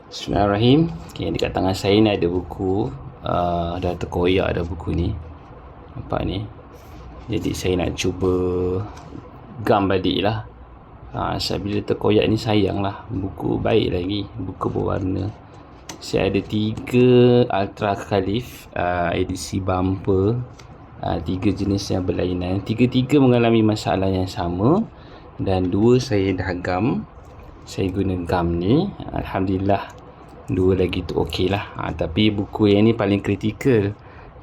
Bismillahirrahmanirrahim. Okay, dekat tangan saya ni ada buku, dah terkoyak dah buku ni. Nampak ni. Jadi saya nak cuba gam balik lah. Sebab bila terkoyak ni sayang lah. Buku baik lagi, buku berwarna. Saya ada 3 Ultra Khalif edisi bumper, 3 jenis yang berlainan. 3 mengalami masalah yang sama, dan 2 saya dah gam. Saya guna gam ni, alhamdulillah 2 lagi tu okey lah. Tapi buku yang ni paling kritikal.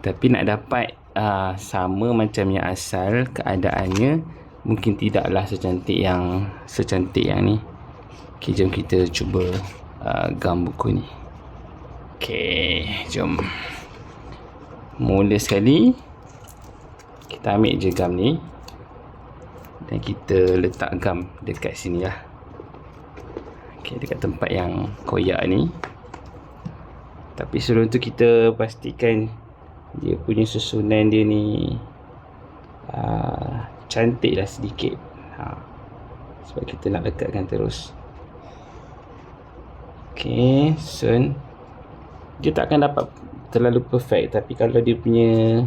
Tapi nak dapat sama macam yang asal, keadaannya mungkin tidaklah secantik yang ni. Okey, jom kita cuba gam buku ni. Okey, jom. Mula sekali kita ambil je gam ni dan kita letak gam dekat sini lah. Okay, dekat tempat yang koyak ni. Tapi sebelum tu kita pastikan dia punya susunan dia ni cantik lah sedikit. Sebab kita nak lekatkan terus. Okay, sun. Dia tak akan dapat terlalu perfect, tapi kalau dia punya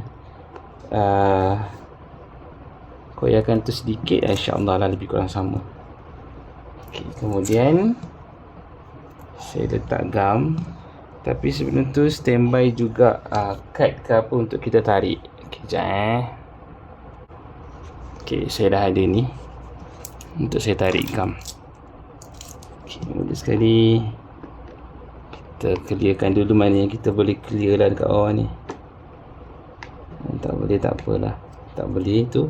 koyakan tu sedikit, insyaAllah lah lebih kurang sama. Okay, kemudian saya letak gam. Tapi sebelum tu standby juga kad ke apa untuk kita tarik. Okay, sekejap Okay, saya dah ada ni untuk saya tarik gam. Okay, mula sekali kita clearkan dulu mana yang kita boleh clear lah dekat bawah ni. Tak boleh tak apalah. Tak boleh tu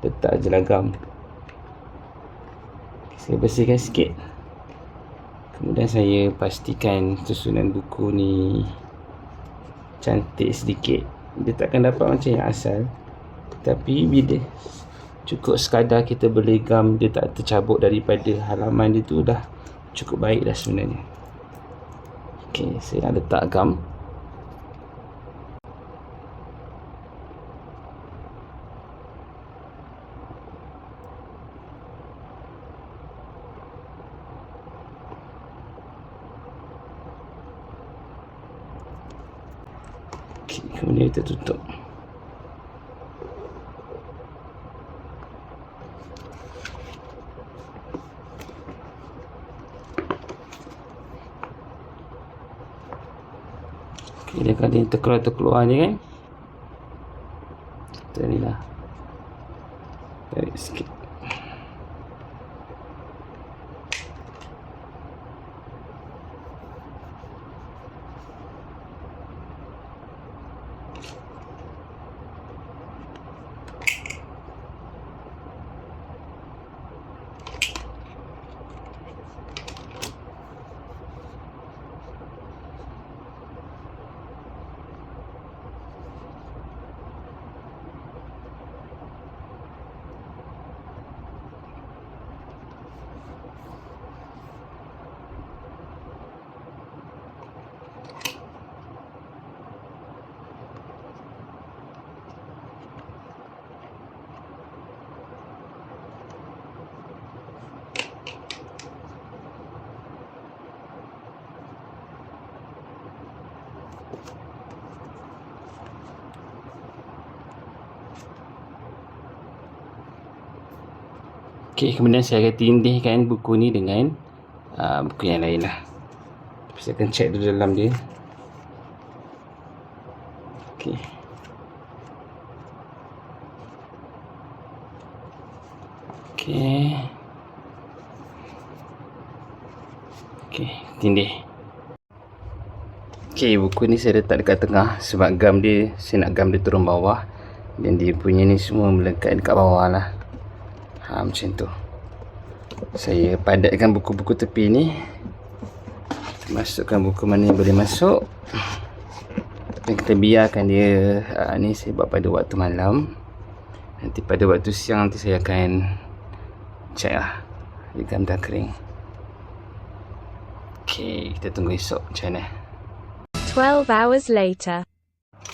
letak je lah gam. Saya bersihkan sikit. Kemudian saya pastikan susunan buku ni cantik sedikit. Dia takkan dapat macam yang asal, tapi bila cukup sekadar kita boleh gam, dia tak tercabut daripada halaman dia tu, dah cukup baik dah sebenarnya. Ok, saya nak letak gam. Kemudian kita tutup. Okay, dia kadang terkeluar je kan. Kita ni lah tarik sikit. Okay, kemudian saya akan tindihkan buku ni dengan buku yang lain lah. Saya akan check dulu dalam dia. Okay. Okay. Okay, tindih. Okay, buku ni saya letak dekat tengah sebab gam dia, saya nak gam dia turun bawah, dan dia punya ni semua melekat dekat bawah lah. Macam tu. Saya padatkan buku-buku tepi ni. Masukkan buku mana yang boleh masuk. Dan kita biarkan dia ni saya buat pada waktu malam. Nanti pada waktu siang nanti saya akan check lah dia gam dah kering. Okay, kita tunggu esok macam mana. 12 hours later.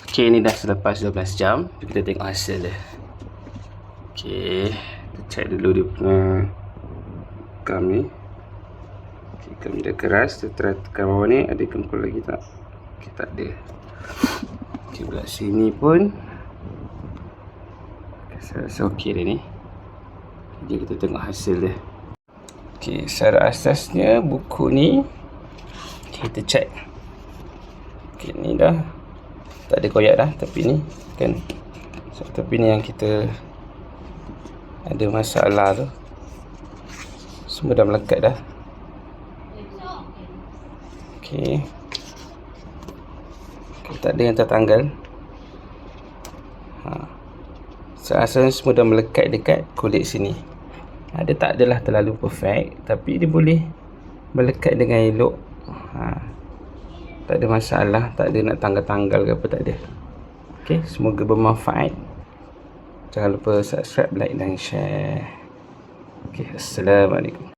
Okay, ni dah selepas 12 jam. Kita tengok hasil dia. Okay, kita check dulu dia punya gam ni. Okay, Ikam dia keras, tu try tekan bawah ni, ada kempul lagi tak? Okay, tak ada. Okay, belah sini pun saya rasa okey dah ni. Jadi kita tengok hasil dia. Okay, secara asasnya buku ni kita check. Okay, ni dah tak ada koyak dah, tapi ni kan, so, tapi ni yang kita ada masalah tu, semua dah melekat dah. Okay, tak ada yang tertanggal. Seasal semua dah melekat dekat kulit sini. Dia tak adalah terlalu perfect, tapi dia boleh melekat dengan elok. Tak ada masalah, tak ada nak tanggal-tanggal ke apa, tak ada. Okay, semoga bermanfaat. Jangan lupa subscribe, like dan share. Okay, Assalamualaikum.